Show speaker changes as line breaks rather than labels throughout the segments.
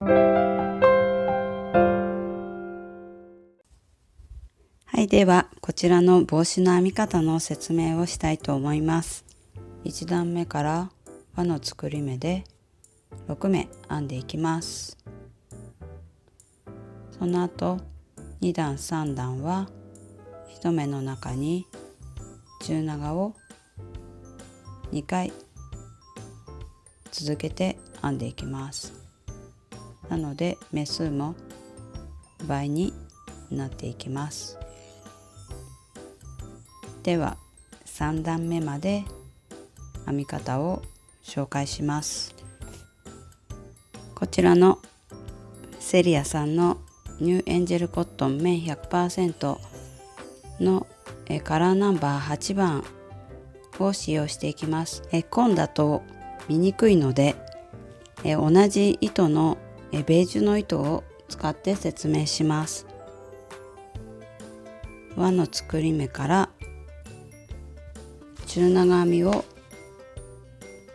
はい、ではこちらの帽子の編み方の説明をしたいと思います。1段目から輪の作り目で6目編んでいきます。その後2段3段は1目の中に中長を2回続けて編んでいきます。なので目数も倍になっていきます。では3段目まで編み方を紹介します。こちらのセリアさんのニューエンジェルコットン綿 100% のカラーナンバー8番を使用していきます。紺だと見にくいので同じ糸のベージュの糸を使って説明します。輪の作り目から中長編みを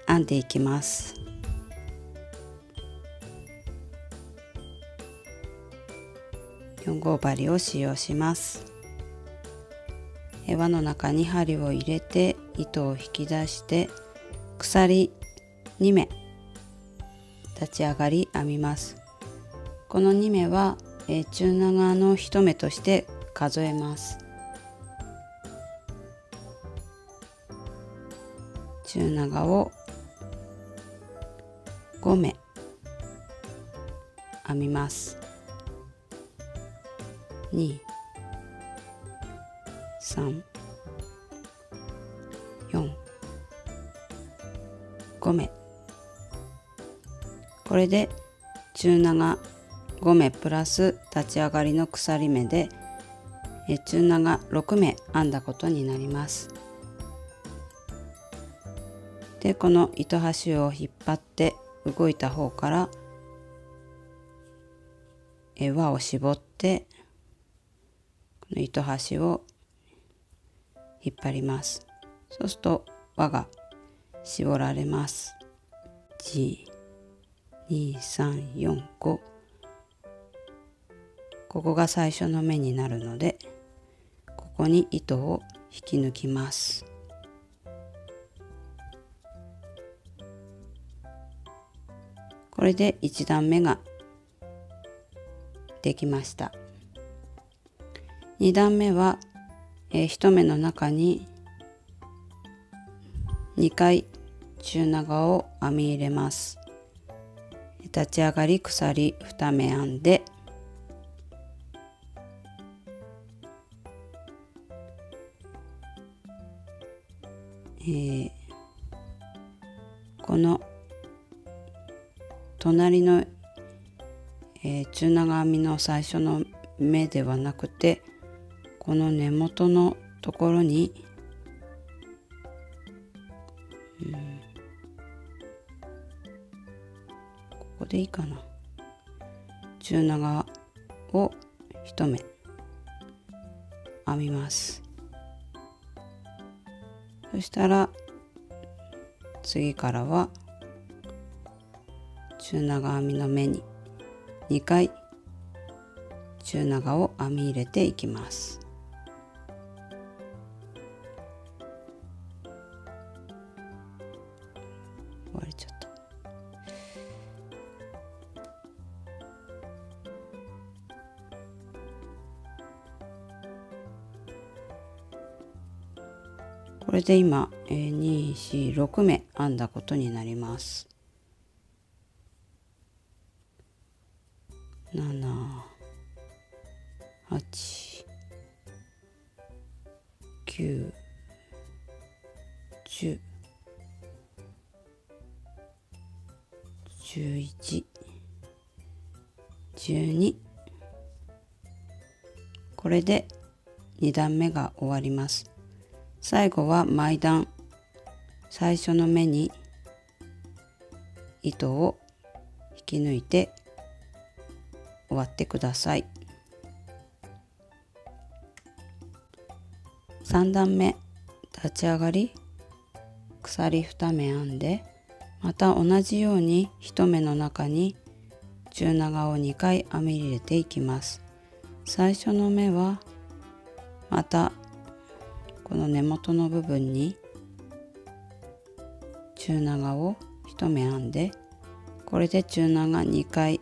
編んでいきます。4号針を使用します。輪の中に針を入れて糸を引き出して鎖2目立ち上がり編みます。この2目は中長の1目として数えます。中長を5目編みます。2、3、4、5目。これで中長5目プラス立ち上がりの鎖目で中長6目編んだことになります。でこの糸端を引っ張って動いた方から輪を絞ってこの糸端を引っ張ります。そうすると輪が絞られます。1、2、3、4、5。ここが最初の目になるのでここに糸を引き抜きます。これで1段目ができました。2段目は1目の中に2回中長を編み入れます。立ち上がり鎖2目編んでこの隣の、中長編みの最初の目ではなくてこの根元のところに、ここでいいかな、中長を1目編みます。そしたら次からは中長編みの目に2回中長を編み入れていきます。割れちゃった。これで今2、4、6目編んだことになります。7、8、9、10、11、12。これで2段目が終わります。最後は毎段最初の目に糸を引き抜いて終わってください。3段目立ち上がり鎖2目編んでまた同じように1目の中に中長を2回編み入れていきます。最初の目はまたこの根元の部分に中長を1目編んで、これで中長2回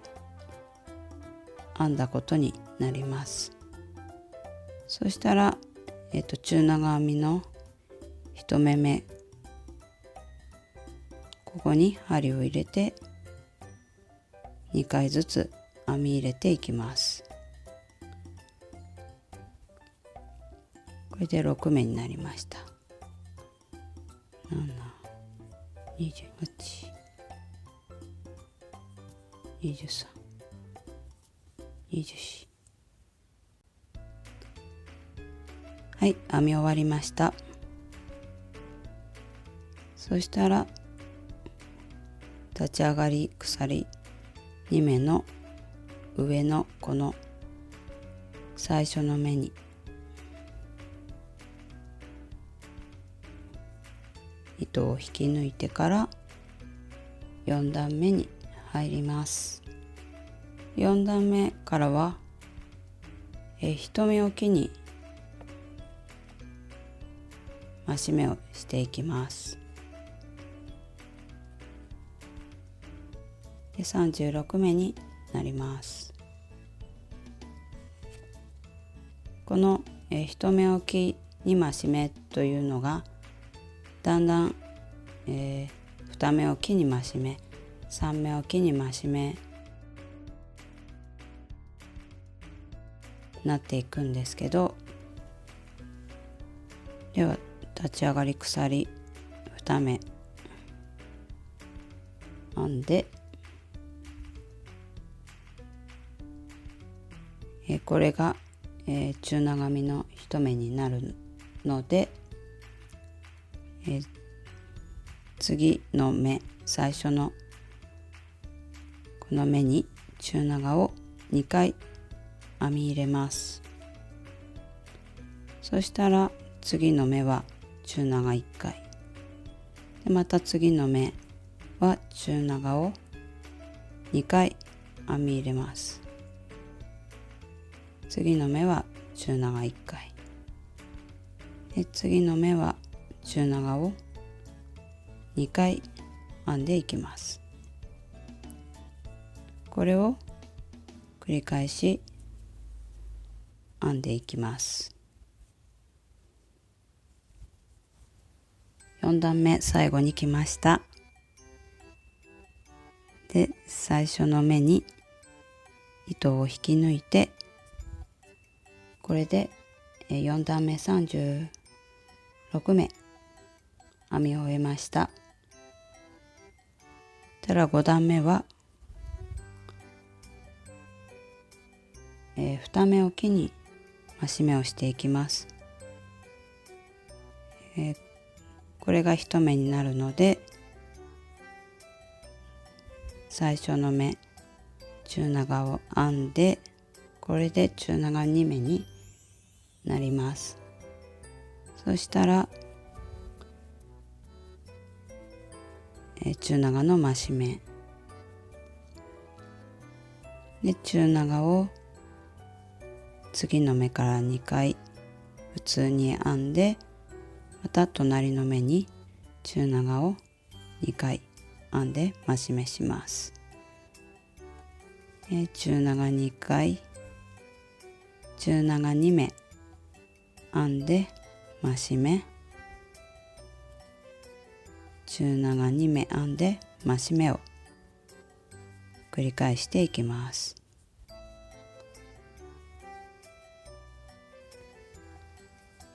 編んだことになります。そしたら、中長編みの1目目、ここに針を入れて2回ずつ編み入れていきます。これで6目になりました。7、28、23、24。はい、編み終わりました。そしたら立ち上がり鎖2目の上のこの最初の目に糸を引き抜いてから4段目に入ります。4段目からは1目おきに増し目をしていきます。で36目になります。この1目おきに増し目というのがだんだん、2目おきに増し目、3目おきに増し目なっていくんですけど、では立ち上がり鎖2目編んで、これが、中長編みの1目になるので、次の目、最初のこの目に中長を2回編み入れます。そしたら次の目は中長1回で、また次の目は中長を2回編み入れます。次の目は中長1回で、次の目は中長を2回編んでいきます。これを繰り返し編んでいきます。4段目最後に来ました。で最初の目に糸を引き抜いて、これで4段目36目編み終えました。たら5段目は、2目おきに増し目をしていきます。これが1目になるので、最初の目中長を編んで、これで中長2目になります。そしたら、中長の増し目で中長を次の目から2回普通に編んで、また隣の目に中長を2回編んで増し目します。中長2回中長2目編んで増し目、中長2目編んで増し目を繰り返していきます。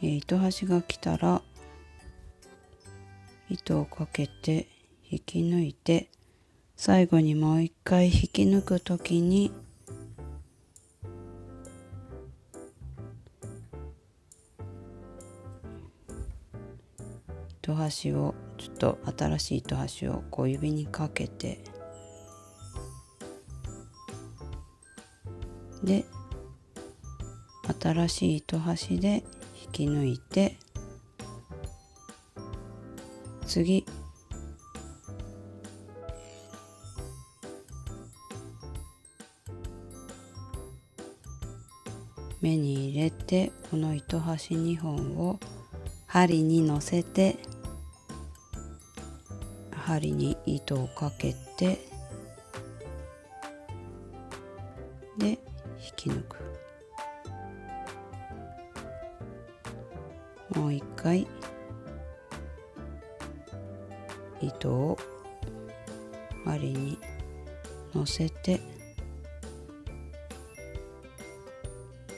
糸端が来たら糸をかけて引き抜いて、最後にもう一回引き抜くときに糸端をちょっと新しい糸端をこう指にかけて、で新しい糸端で引き抜いて、次目に入れて、この糸端2本を針に乗せて、針に糸をかけて、で引き抜く。もう一回糸を針に乗せて、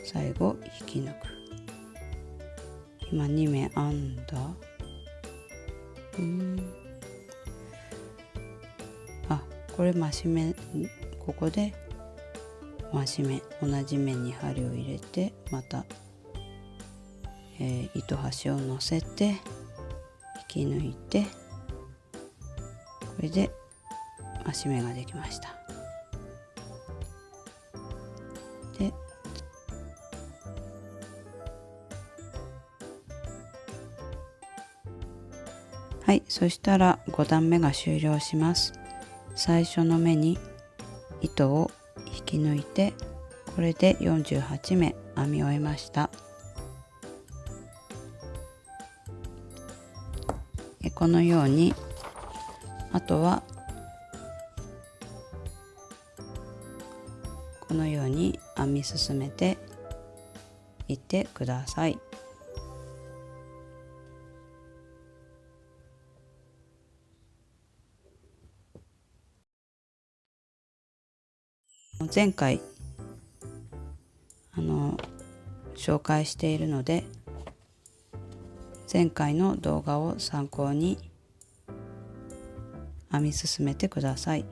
最後引き抜く。今2目編んだ。これ増し目、ここで増し目、同じ目に針を入れて、また、糸端を乗せて引き抜いて、これで増し目ができました。ではい、そしたら5段目が終了します。最初の目に糸を引き抜いて、これで48目編み終えました。このように、あとはこのように編み進めていってください。前回紹介しているので、前回の動画を参考に編み進めてください。